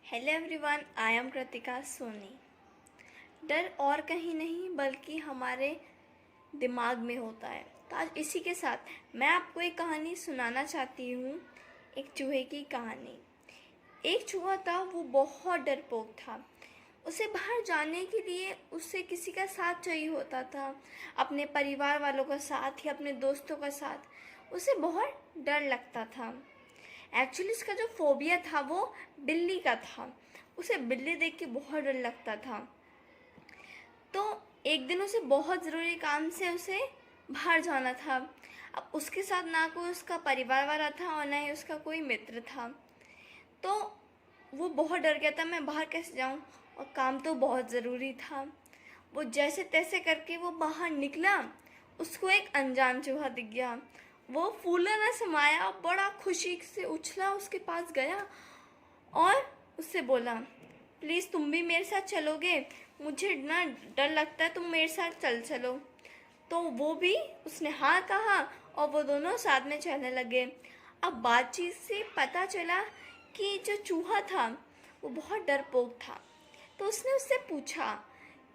Hello everyone, I am Kritika Soni. डर और कहीं नहीं बल्कि हमारे दिमाग में होता है। तो आज इसी के साथ मैं आपको एक कहानी सुनाना चाहती हूँ, एक चूहे की कहानी। एक चूहा था, वो बहुत डरपोक था। उसे बाहर जाने के लिए उसे किसी का साथ चाहिए होता था, अपने परिवार वालों का साथ या अपने दोस्तों का साथ। उसे बहुत डर लगता था। एक्चुअली उसका जो फोबिया था वो बिल्ली का था। उसे बिल्ली देख के बहुत डर लगता था। तो एक दिन उसे बहुत ज़रूरी काम से उसे बाहर जाना था। अब उसके साथ ना कोई उसका परिवार वाला था और ना ही उसका कोई मित्र था। तो वो बहुत डर गया था, मैं बाहर कैसे जाऊं, और काम तो बहुत ज़रूरी था। वो जैसे तैसे करके वो बाहर निकला। उसको एक अनजान चूहा दिख गया। वो फूला ना समाया, बड़ा खुशी से उछला उसके पास गया और उससे बोला, प्लीज़ तुम भी मेरे साथ चलोगे? मुझे ना डर लगता है, तुम मेरे साथ चलो। तो वो भी, उसने हाँ कहा और वो दोनों साथ में चलने लगे। अब बातचीत से पता चला कि जो चूहा था वो बहुत डरपोक था। तो उसने उससे पूछा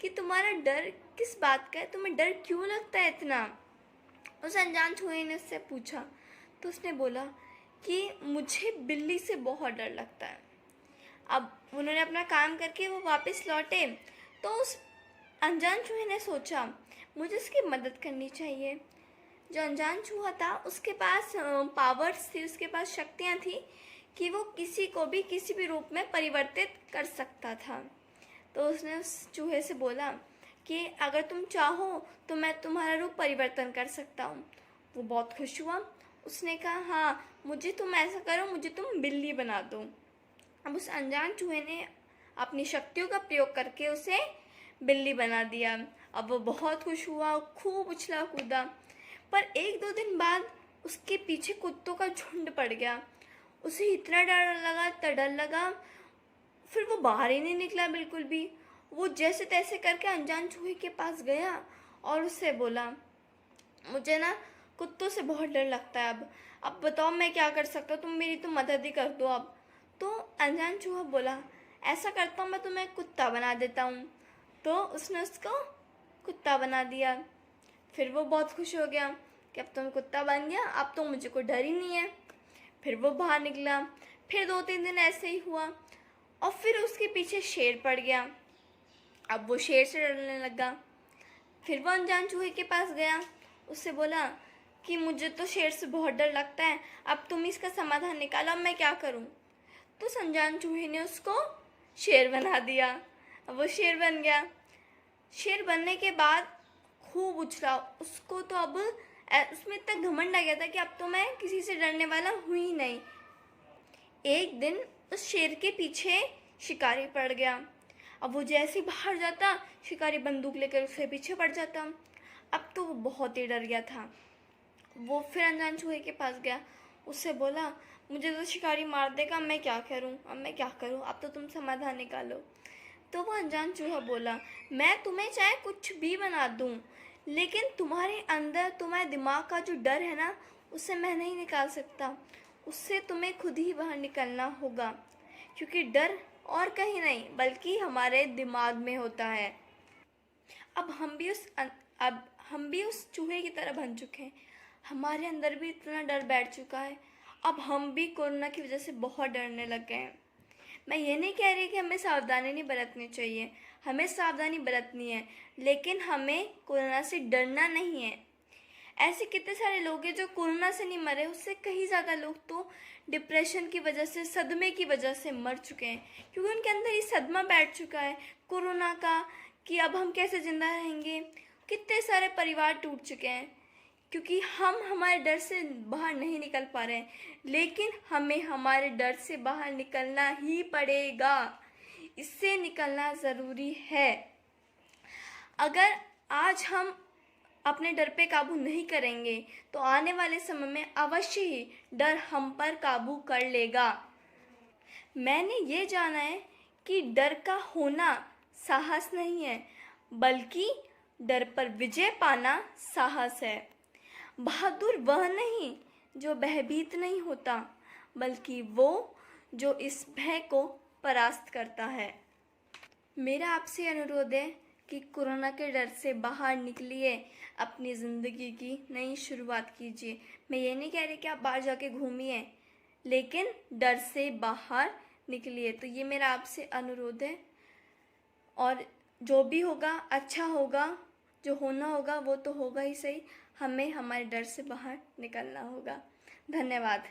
कि तुम्हारा डर किस बात का है, तुम्हें डर क्यों लगता है इतना? उस अनजान चूहे ने उससे पूछा। तो उसने बोला कि मुझे बिल्ली से बहुत डर लगता है। अब उन्होंने अपना काम करके वो वापस लौटे। तो उस अनजान चूहे ने सोचा मुझे उसकी मदद करनी चाहिए। जो अनजान चूहा था उसके पास पावर्स थी, उसके पास शक्तियाँ थी कि वो किसी को भी किसी भी रूप में परिवर्तित कर सकता था। तो उसने उस चूहे से बोला कि अगर तुम चाहो तो मैं तुम्हारा रूप परिवर्तन कर सकता हूँ। वो बहुत खुश हुआ। उसने कहा, हाँ मुझे तुम ऐसा करो, मुझे तुम बिल्ली बना दो। अब उस अनजान चूहे ने अपनी शक्तियों का प्रयोग करके उसे बिल्ली बना दिया। अब वो बहुत खुश हुआ, खूब उछला कूदा। पर एक दो दिन बाद उसके पीछे कुत्तों का झुंड पड़ गया। उसे इतना डर लगा, फिर वो बाहर ही नहीं निकला बिल्कुल भी। वो जैसे तैसे करके अनजान चूहे के पास गया और उससे बोला, मुझे ना कुत्तों से बहुत डर लगता है। अब बताओ मैं क्या कर सकता हूँ, तुम मेरी तो मदद ही कर दो अब। तो अनजान चूहा बोला, ऐसा करता हूँ, मैं तुम्हें कुत्ता बना देता हूँ। तो उसने उसको कुत्ता बना दिया। फिर वो बहुत खुश हो गया कि अब तुम कुत्ता बन गया, अब तो मुझे कोई डर ही नहीं है। फिर वो बाहर निकला। फिर 2-3 दिन ऐसे ही हुआ और फिर उसके पीछे शेर पड़ गया। अब वो शेर से डरने लगा। फिर वो अनजान चूहे के पास गया, उससे बोला कि मुझे तो शेर से बहुत डर लगता है, अब तुम इसका समाधान निकालो, अब मैं क्या करूं? तो उस अनजान चूहे ने उसको शेर बना दिया। अब वो शेर बन गया। शेर बनने के बाद खूब उछला। उसको तो अब उसमें इतना घमंड आ गया था कि अब तो मैं किसी से डरने वाला हूँ ही नहीं। एक दिन उस शेर के पीछे शिकारी पड़ गया। अब वो जैसे ही बाहर जाता, शिकारी बंदूक लेकर उसके पीछे पड़ जाता। अब तो वो बहुत ही डर गया था। वो फिर अनजान चूहे के पास गया, उससे बोला, मुझे तो शिकारी मार देगा, मैं क्या करूं, अब मैं क्या करूं, अब तो तुम समाधान निकालो। तो वो अनजान चूहा बोला, मैं तुम्हें चाहे कुछ भी बना दूं, लेकिन तुम्हारे अंदर तुम्हारे दिमाग का जो डर है ना, उसे मैं नहीं निकाल सकता। उससे तुम्हें खुद ही बाहर निकलना होगा, क्योंकि डर और कहीं नहीं बल्कि हमारे दिमाग में होता है। अब हम भी उस चूहे की तरह बन चुके हैं। हमारे अंदर भी इतना डर बैठ चुका है। अब हम भी कोरोना की वजह से बहुत डरने लग गए हैं। मैं ये नहीं कह रही कि हमें सावधानी नहीं बरतनी चाहिए, हमें सावधानी बरतनी है, लेकिन हमें कोरोना से डरना नहीं है। ऐसे कितने सारे लोग हैं जो कोरोना से नहीं मरे, उससे कहीं ज़्यादा लोग तो डिप्रेशन की वजह से, सदमे की वजह से मर चुके हैं, क्योंकि उनके अंदर ये सदमा बैठ चुका है कोरोना का कि अब हम कैसे ज़िंदा रहेंगे। कितने सारे परिवार टूट चुके हैं क्योंकि हम हमारे डर से बाहर नहीं निकल पा रहे हैं, लेकिन हमें हमारे डर से बाहर निकलना ही पड़ेगा। इससे निकलना ज़रूरी है। अगर आज हम अपने डर पे काबू नहीं करेंगे तो आने वाले समय में अवश्य ही डर हम पर काबू कर लेगा। मैंने ये जाना है कि डर का होना साहस नहीं है, बल्कि डर पर विजय पाना साहस है। बहादुर वह नहीं जो भयभीत नहीं होता, बल्कि वो जो इस भय को परास्त करता है। मेरा आपसे अनुरोध है कि कोरोना के डर से बाहर निकलिए, अपनी ज़िंदगी की नई शुरुआत कीजिए। मैं ये नहीं कह रही कि आप बाहर जाके घूमिए, लेकिन डर से बाहर निकलिए। तो ये मेरा आपसे अनुरोध है, और जो भी होगा अच्छा होगा, जो होना होगा वो तो होगा ही सही। हमें हमारे डर से बाहर निकलना होगा। धन्यवाद।